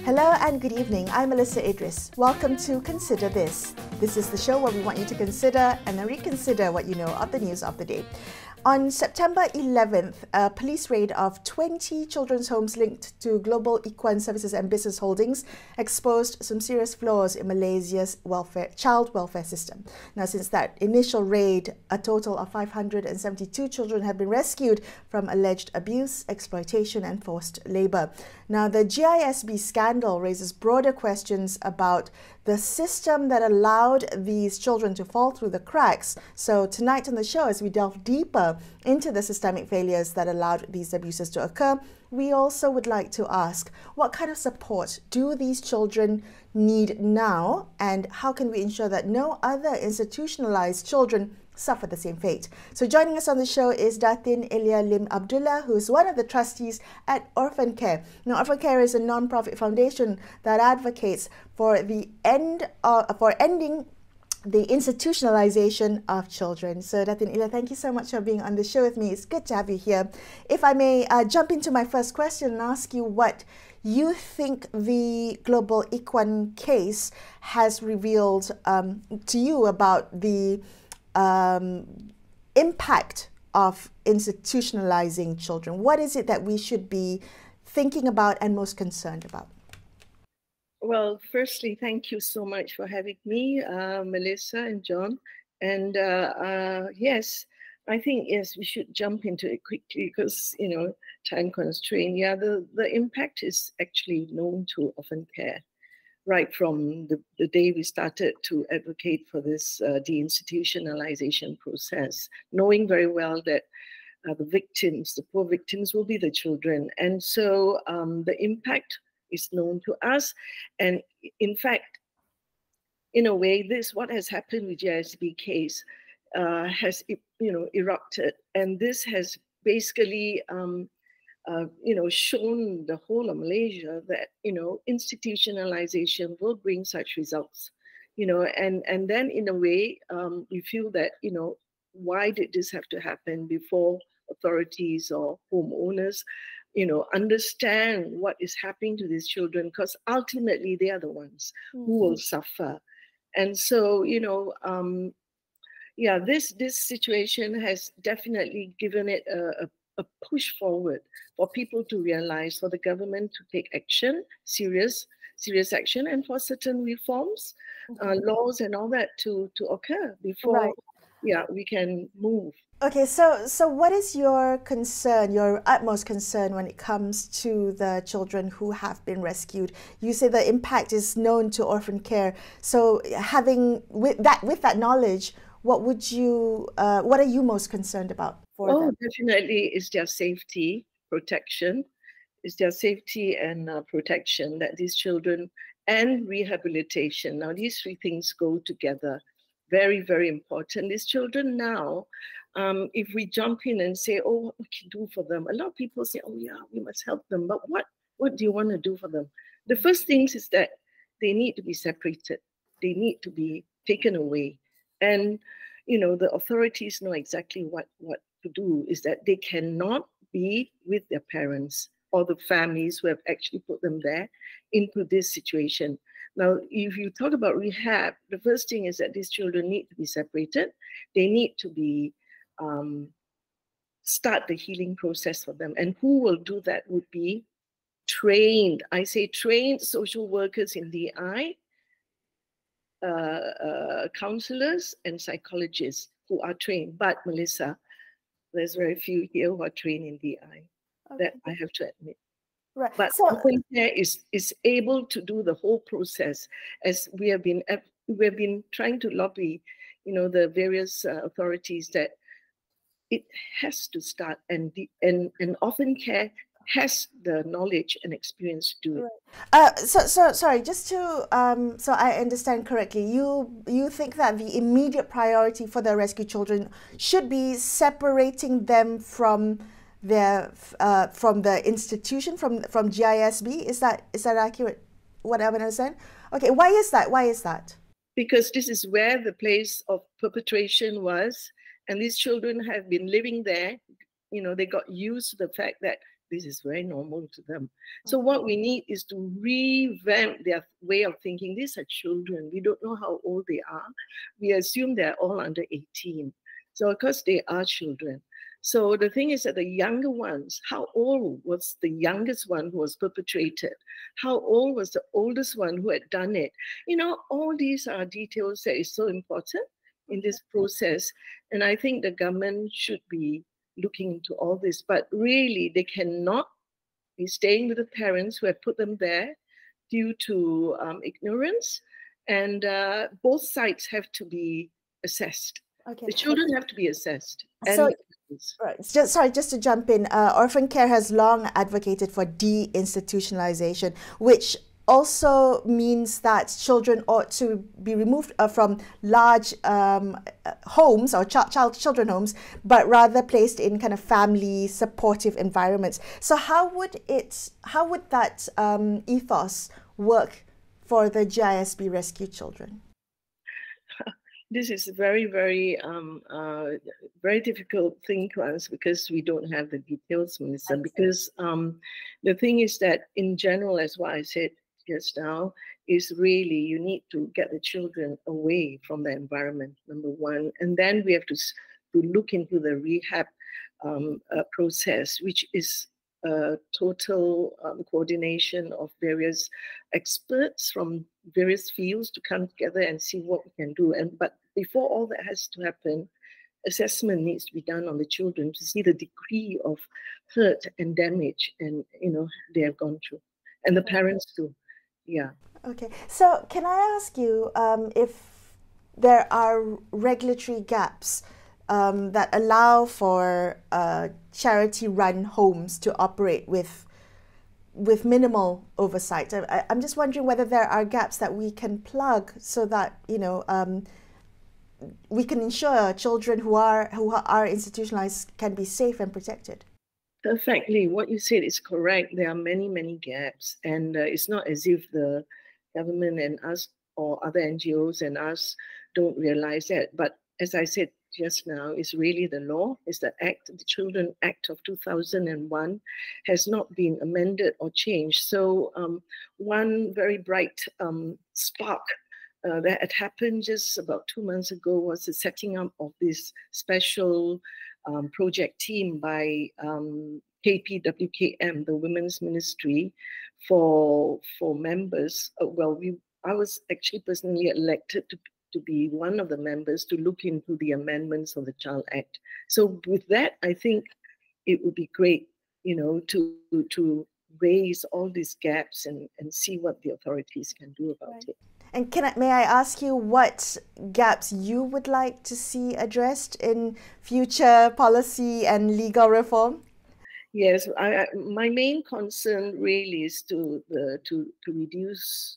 Hello and good evening. I'm Melisa Idris. Welcome to Consider This. This is the show where we want you to consider and then reconsider what you know of the news of the day. On September 11th, a police raid of 20 children's homes linked to global Ikhwan services and business holdings exposed some serious flaws in Malaysia's child welfare system. Now, since that initial raid, a total of 572 children have been rescued from alleged abuse, exploitation and forced labour. Now, the GISB scandal raises broader questions about the system that allowed these children to fall through the cracks. So tonight on the show, as we delve deeper into the systemic failures that allowed these abuses to occur, we also would like to ask, what kind of support do these children need now, and how can we ensure that no other institutionalized children suffer the same fate? So joining us on the show is Datin Elya Lim Abdullah, who is one of the trustees at OrphanCare. Now, OrphanCare is a non-profit foundation that advocates for ending the institutionalization of children. So Datin Elya, thank you so much for being on the show with me. It's good to have you here. If I may jump into my first question and ask you what you think the global Ikhwan case has revealed to you about the impact of institutionalizing children. What is it that we should be thinking about and most concerned about? Well, firstly, thank you so much for having me, Melissa and John. And yes, I think, yes, we should jump into it quickly because, you know, time constraint. Yeah, the impact is actually known to OrphanCare right from the day we started to advocate for this deinstitutionalization process, knowing very well that the poor victims will be the children. And so the impact is known to us. And in fact, in a way, what has happened with GISB case has, erupted. And this has basically, shown the whole of Malaysia that, institutionalization will bring such results, and then in a way, we feel that, why did this have to happen before authorities or homeowners, understand what is happening to these children, because ultimately they are the ones who will suffer. And so, this situation has definitely given it a push forward for people to realize, for the government to take action, serious action, and for certain reforms, laws and all that to occur before we can move. Okay, so what is your concern, your utmost concern when it comes to the children who have been rescued? You say the impact is known to OrphanCare. So with that knowledge, what are you most concerned about for them? Definitely is their safety, protection. Is their safety and protection that these children, and rehabilitation. Now, these three things go together. Very, very important. These children now, if we jump in and say, oh, what we can do for them, a lot of people say, oh yeah, we must help them. But what do you want to do for them? The first thing is that they need to be separated. They need to be taken away. And, the authorities know exactly what to do, is that they cannot be with their parents or the families who have actually put them there into this situation. Now, if you talk about rehab, the first thing is that these children need to be separated. They need to be start the healing process for them. And who will do that would be trained, I say trained social workers in DI, counselors and psychologists who are trained. But Melissa, there's very few here who are trained in DI. Okay. That I have to admit. Right. But OrphanCare is able to do the whole process, as we have been trying to lobby, the various authorities that it has to start, and OrphanCare has the knowledge and experience to do it. So sorry, just to so I understand correctly, you think that the immediate priority for the rescued children should be separating them from the institution, from GISB. Is that accurate? What I understand? Okay, why is that? Because this is where the place of perpetration was, and these children have been living there. They got used to the fact that this is very normal to them. So what we need is to revamp their way of thinking. These are children. We don't know how old they are. We assume they're all under 18. So of course they are children. So the thing is that the younger ones, how old was the youngest one who was perpetrated? How old was the oldest one who had done it? You know, all these are details that is so important in this process. And I think the government should be looking into all this, but really they cannot be staying with the parents who have put them there due to ignorance. And both sides have to be assessed. Okay. The children have to be assessed. So, right. Just to jump in, OrphanCare has long advocated for deinstitutionalization, which also means that children ought to be removed from large homes or children homes, but rather placed in kind of family supportive environments. So how would that ethos work for the GISB rescue children? This is a very, very, very difficult thing to answer because we don't have the details, Melissa. Because the thing is that in general, as what I said just now, is really you need to get the children away from the environment, number one. And then we have to look into the rehab process, which is total coordination of various experts from various fields to come together and see what we can do. But before all that has to happen, assessment needs to be done on the children to see the degree of hurt and damage and they have gone through, and the parents too. Yeah. Okay. So can I ask you if there are regulatory gaps that allow for charity-run homes to operate with minimal oversight? I'm just wondering whether there are gaps that we can plug so that we can ensure children who are institutionalized can be safe and protected. Perfectly, what you said is correct. There are many, many gaps, and it's not as if the government and us or other NGOs and us don't realize that. But as I said just now, it's really the law, it's the Act, the Children Act of 2001 has not been amended or changed. So one very bright spark that had happened just about 2 months ago was the setting up of this special project team by KPWKM, the Women's Ministry, for members. I was actually personally elected to be one of the members to look into the amendments of the Child Act. So with that, I think it would be great, to raise all these gaps and see what the authorities can do about it. And may I ask you what gaps you would like to see addressed in future policy and legal reform? Yes, my main concern really is to reduce.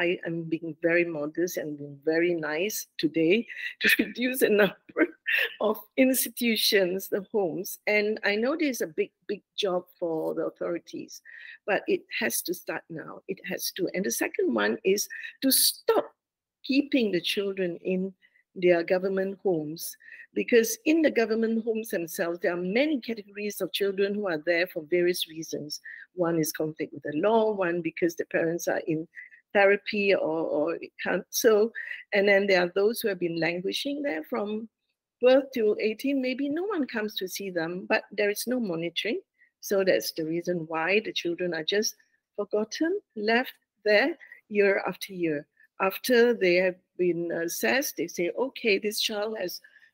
I am being very modest and being very nice today to reduce the number of institutions, the homes. And I know there's a big job for the authorities, but it has to start now. It has to. And the second one is to stop keeping the children in their government homes, because in the government homes themselves, there are many categories of children who are there for various reasons. One is conflict with the law, one because the parents are in therapy or can't. So, and then there are those who have been languishing there from birth till 18. Maybe no one comes to see them, but there is no monitoring. So that's the reason why the children are just forgotten, left there year after year. After they have been assessed, they say, okay, this child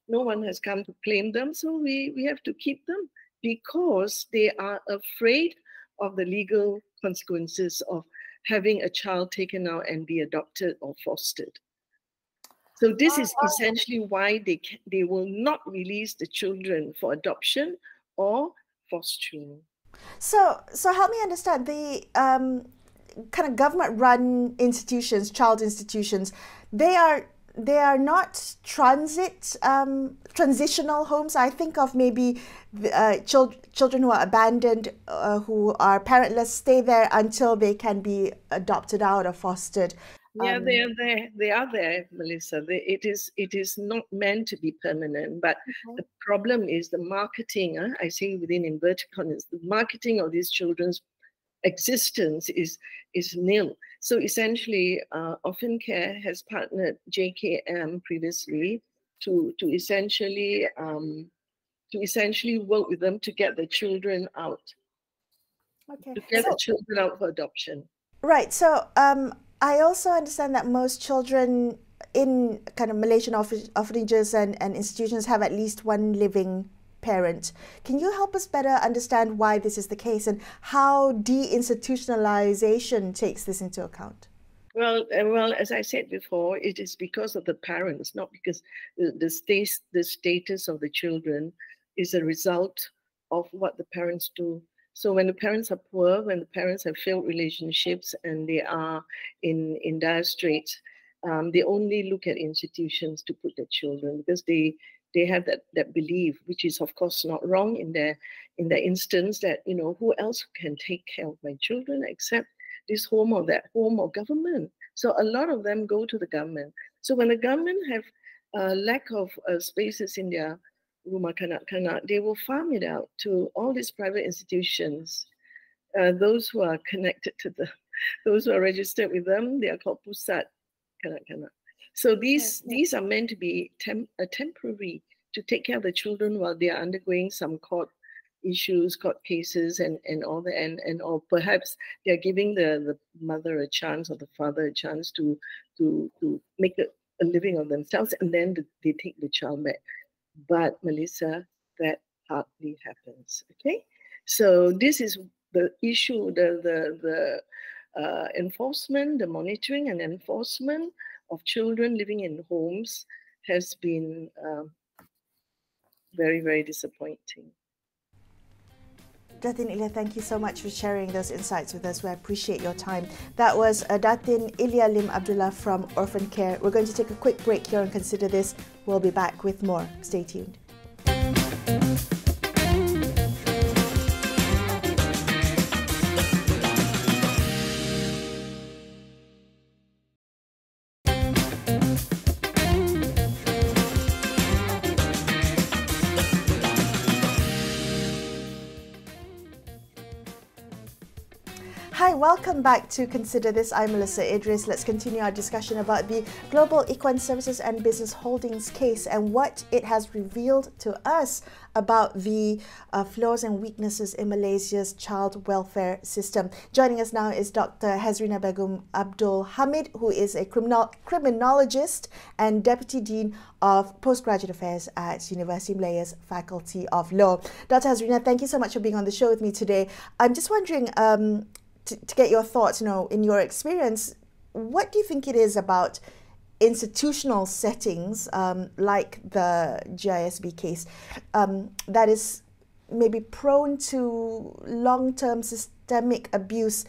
no one has come to claim them, so we have to keep them, because they are afraid of the legal consequences of having a child taken out and be adopted or fostered. So this is essentially why they will not release the children for adoption or fostering. So help me understand, the kind of government-run institutions, child institutions, they are not transitional homes. I think of maybe children who are abandoned, who are parentless, stay there until they can be adopted out or fostered. Yeah, they are there. They are there, Melissa. It is not meant to be permanent. But the problem is the marketing. I say within inverted commas, the marketing of these children's existence is nil. So essentially, OrphanCare has partnered JKM previously to essentially work with them to get the children out, Okay. to get the children out for adoption. Right. So I also understand that most children in kind of Malaysian orphanages and institutions have at least one living parent. Can you help us better understand why this is the case and how deinstitutionalization takes this into account? Well, as I said before, it is because of the parents, not because the status of the children is a result of what the parents do. So when the parents are poor, when the parents have failed relationships and they are in dire straits, they only look at institutions to put their children because they have that belief, which is of course not wrong in their instance, that who else can take care of my children except this home or that home or government. So a lot of them go to the government. So when the government have a lack of spaces in their rumah kanak-kanak, they will farm it out to all these private institutions. Those who are connected to those who are registered with them, they are called pusat kanak-kanak. So these are meant to be temporary, to take care of the children while they are undergoing some court issues, court cases, and all that, and or perhaps they are giving the mother a chance or the father a chance to make a living of themselves, and then they take the child back. But Melissa, that hardly happens. Okay, so this is the issue. The enforcement, the monitoring and enforcement of children living in homes has been very, very disappointing. Datin Elya, thank you so much for sharing those insights with us. We appreciate your time. That was Datin Elya Lim Abdullah from OrphanCare. We're going to take a quick break here and consider this. We'll be back with more. Stay tuned. Hi, welcome back to Consider This. I'm Melisa Idris. Let's continue our discussion about the Global Ikhwan Services and Business Holdings case and what it has revealed to us about the flaws and weaknesses in Malaysia's child welfare system. Joining us now is Dr. Haezreena Begum Abdul Hamid, who is a criminologist and Deputy Dean of Postgraduate Affairs at University Malaya's Faculty of Law. Dr. Haezreena, thank you so much for being on the show with me today. I'm just wondering, to get your thoughts, in your experience, what do you think it is about institutional settings like the GISB case that is maybe prone to long-term systemic abuse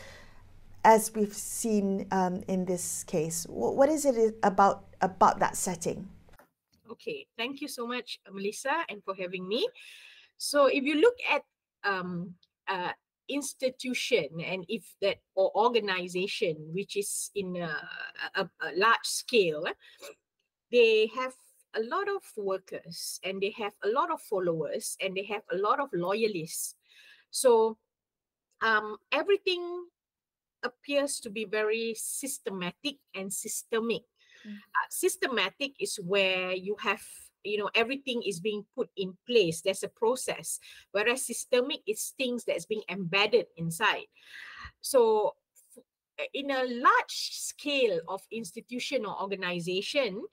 as we've seen in this case? What is it about that setting? Okay, thank you so much, Melissa, and for having me. So if you look at institution or organization which is in a large scale, they have a lot of workers and they have a lot of followers and they have a lot of loyalists. So everything appears to be very systematic and systemic. Systematic is where you have everything is being put in place. There's a process. Whereas systemic is things that's being embedded inside. So in a large scale of institution or organization,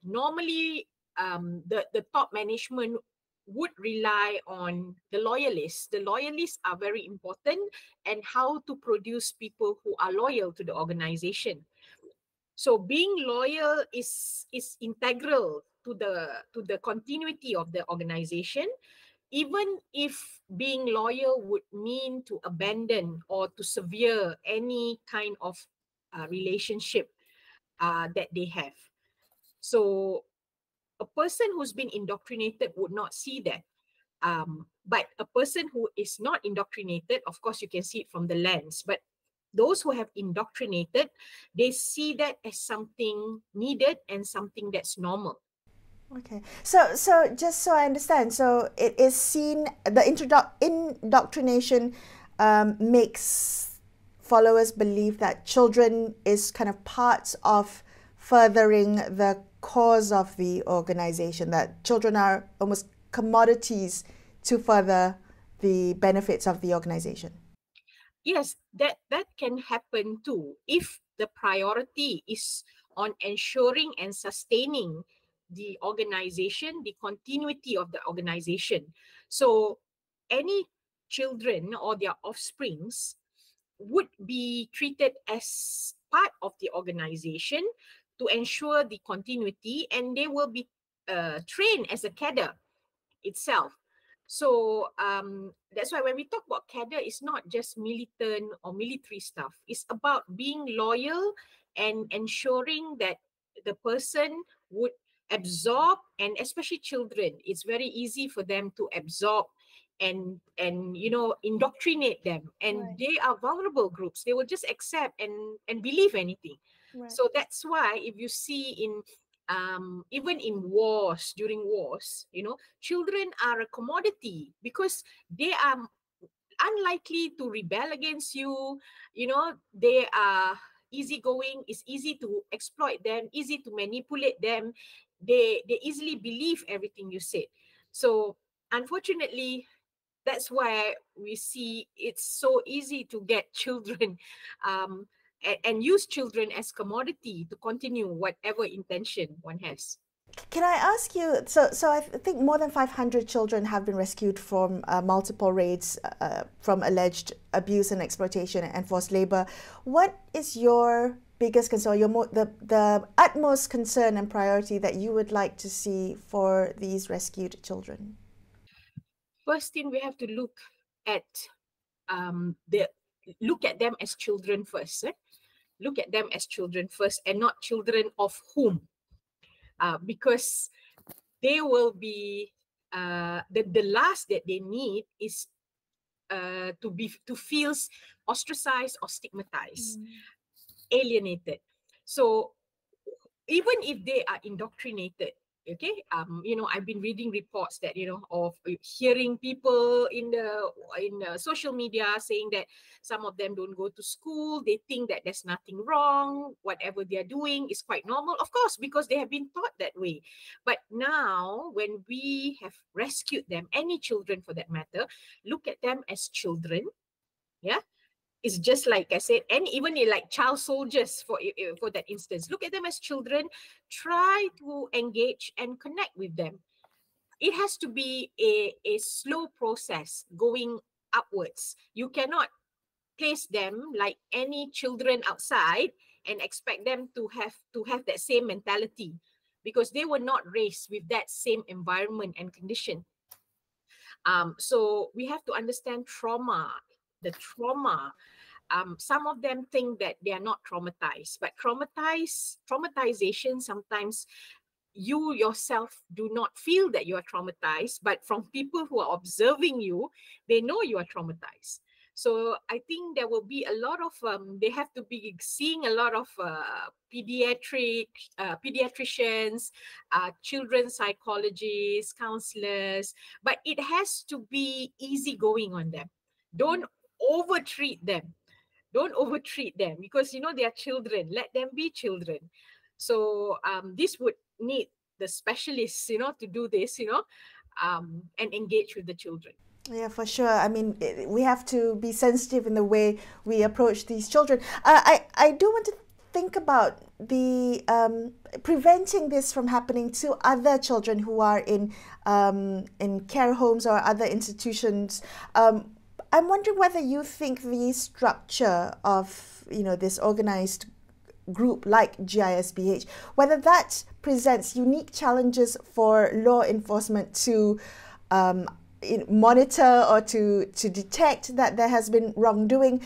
normally the top management would rely on the loyalists. The loyalists are very important, and how to produce people who are loyal to the organization. So being loyal is integral to the continuity of the organization, even if being loyal would mean to abandon or to sever any kind of relationship that they have. So a person who's been indoctrinated would not see that. But a person who is not indoctrinated, of course, you can see it from the lens. But those who have indoctrinated, they see that as something needed and something that's normal. Okay, so just so I understand, so it is seen, the indoctrination makes followers believe that children is kind of part of furthering the cause of the organization, that children are almost commodities to further the benefits of the organization. Yes, that can happen too if the priority is on ensuring and sustaining the organization, the continuity of the organization. So any children or their offsprings would be treated as part of the organization to ensure the continuity, and they will be trained as a cadre itself. So that's why when we talk about cadre, it's not just militant or military stuff. It's about being loyal and ensuring that the person would absorb, and especially children, it's very easy for them to absorb and indoctrinate them, and Right. they are vulnerable groups. They will just accept and believe anything. Right. So that's why if you see in even in wars, during wars, children are a commodity because they are unlikely to rebel against you. They are easygoing. It's easy to exploit them, easy to manipulate them. They easily believe everything you said. So unfortunately, that's why we see it's so easy to get children and use children as commodity to continue whatever intention one has. Can I ask you, so I think more than 500 children have been rescued from multiple raids from alleged abuse and exploitation and forced labor. What is your biggest concern, the utmost concern and priority that you would like to see for these rescued children? First thing, we have to look at them as children first. Look at them as children first, and not children of whom. Because they will be the last that they need is to feel ostracized or stigmatized, alienated. So even if they are indoctrinated, okay, I've been reading reports that of hearing people in the social media saying that some of them don't go to school. They think that there's nothing wrong. Whatever they're doing is quite normal, of course, because they have been taught that way. But now, when we have rescued them, any children for that matter, look at them as children. Yeah. It's just like I said, and even like child soldiers for that instance, look at them as children, try to engage and connect with them. It has to be a slow process going upwards. You cannot place them like any children outside and expect them to have that same mentality, because they were not raised with that same environment and condition. So we have to understand the trauma. Some of them think that they are not traumatized, but traumatization, sometimes you yourself do not feel that you are traumatized, but from people who are observing you, they know you are traumatized. So I think there will be a lot of, they have to be seeing a lot of pediatricians, children's psychologists, counselors, but it has to be easygoing on them. Don't overtreat them. Don't overtreat them, because they are children. Let them be children. So this would need the specialists, to do this, and engage with the children. Yeah, for sure. I mean, we have to be sensitive in the way we approach these children. I do want to think about the preventing this from happening to other children who are in care homes or other institutions. I'm wondering whether you think the structure of this organized group like GISBH, whether that presents unique challenges for law enforcement to monitor or to detect that there has been wrongdoing.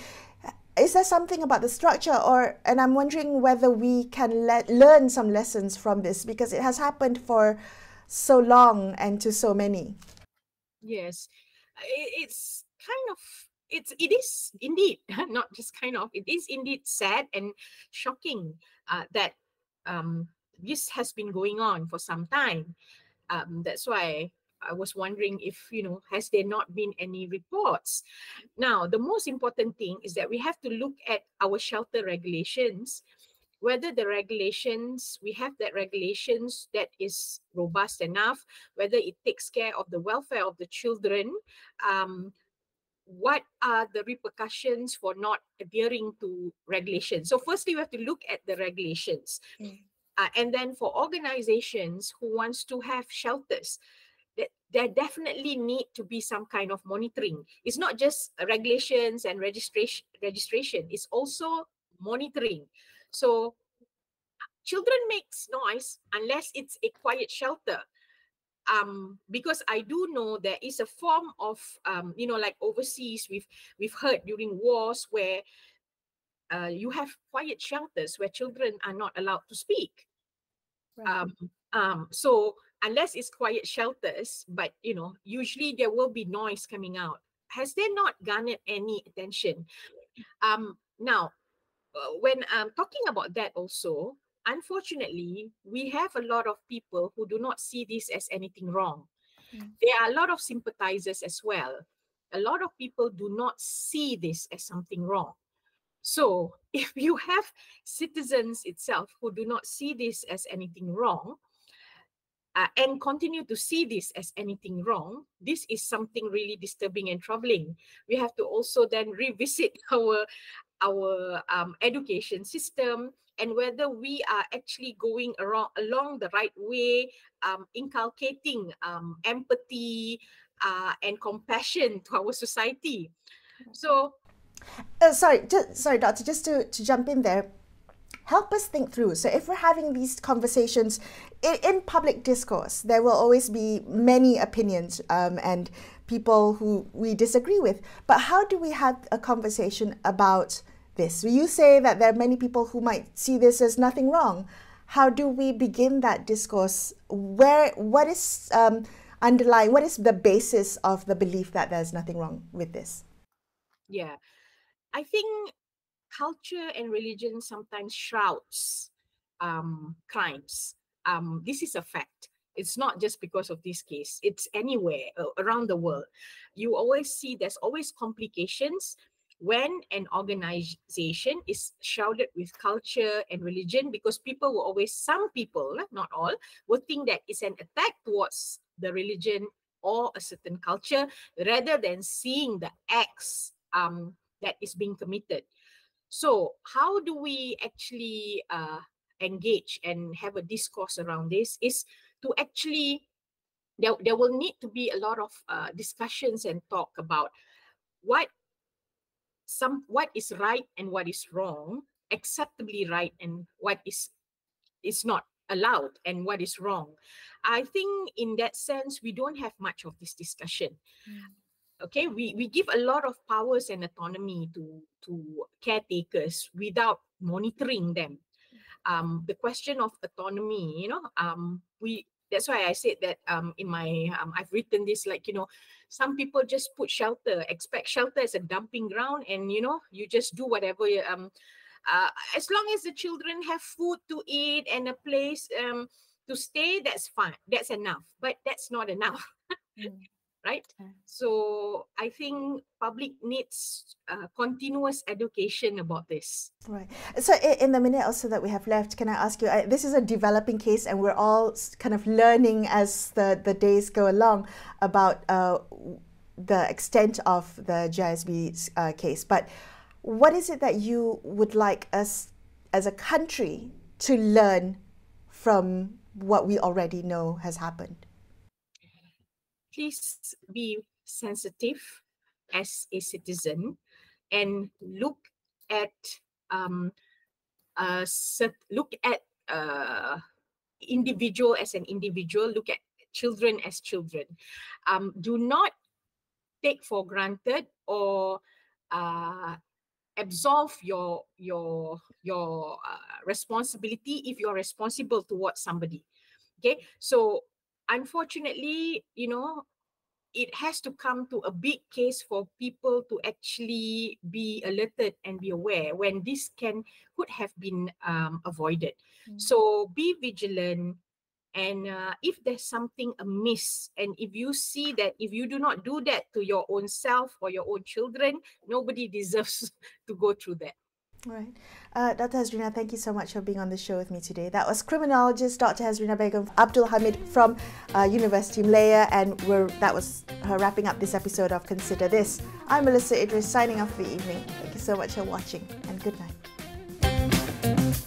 Is there something about the structure, and I'm wondering whether we can learn some lessons from this, because it has happened for so long and to so many. Yes, it's kind of it is indeed not just kind of, it is indeed sad and shocking that this has been going on for some time. That's why I was wondering if, has there not been any reports? Now, the most important thing is that we have to look at our shelter regulations, whether the regulations, we have that regulations that is robust enough, whether it takes care of the welfare of the children, what are the repercussions for not adhering to regulations. So firstly, we have to look at the regulations. And then for organizations who wants to have shelters, there definitely need to be some kind of monitoring. It's not just regulations and registration, it's also monitoring. So children makes noise unless it's a quiet shelter. Because I do know there is a form of, like overseas, we've heard during wars where you have quiet shelters where children are not allowed to speak. Right. So unless it's quiet shelters, but usually there will be noise coming out. Has there not garnered any attention? Now, when talking about that also, unfortunately, we have a lot of people who do not see this as anything wrong. There are a lot of sympathizers as well. A lot of people do not see this as something wrong. So if you have citizens itself who do not see this as anything wrong, and continue to see this as anything wrong, this is something really disturbing and troubling. We have to also then revisit our education system and whether we are actually going along the right way, inculcating empathy and compassion to our society. So, sorry, Doctor, just to jump in there. Help us think through. So if we're having these conversations in public discourse, there will always be many opinions and people who we disagree with. But how do we have a conversation about this? You say that there are many people who might see this as nothing wrong. How do we begin that discourse? What is underlying, what is the basis of the belief that there's nothing wrong with this? Yeah, I think culture and religion sometimes shrouds crimes. This is a fact. It's not just because of this case. It's anywhere around the world. You always see there's always complications when an organization is shrouded with culture and religion, because people will always, some people, not all, will think that it's an attack towards the religion or a certain culture rather than seeing the acts that is being committed. So how do we actually engage and have a discourse around this is to actually, there will need to be a lot of discussions and talk about what is right and what is wrong, acceptably right and what is not allowed and what is wrong. I think in that sense, we don't have much of this discussion. Okay, we give a lot of powers and autonomy to caretakers without monitoring them. The question of autonomy, that's why I said that in my I've written this, like, some people just put expect shelter as a dumping ground, and you just do whatever. As long as the children have food to eat and a place to stay, that's fine. That's enough. But that's not enough. Right? So I think public needs continuous education about this. Right. So in the minute also that we have left, can I ask you, this is a developing case and we're all kind of learning as the days go along about the extent of the GISB case. But what is it that you would like us as a country to learn from what we already know has happened? Please be sensitive as a citizen and look at individual as an individual, look at children as children. Do not take for granted or absolve your responsibility if you're responsible towards somebody. Okay, so unfortunately, it has to come to a big case for people to actually be alerted and be aware when this could have been avoided. So be vigilant. And if there's something amiss, and if you see that if you do not do that to your own self or your own children, nobody deserves to go through that. Right. Dr. Haezreena, thank you so much for being on the show with me today. That was criminologist Dr. Haezreena Begum, Abdul Hamid from University Malaya, and that was her wrapping up this episode of Consider This. I'm Melisa Idris, signing off for the evening. Thank you so much for watching, and good night.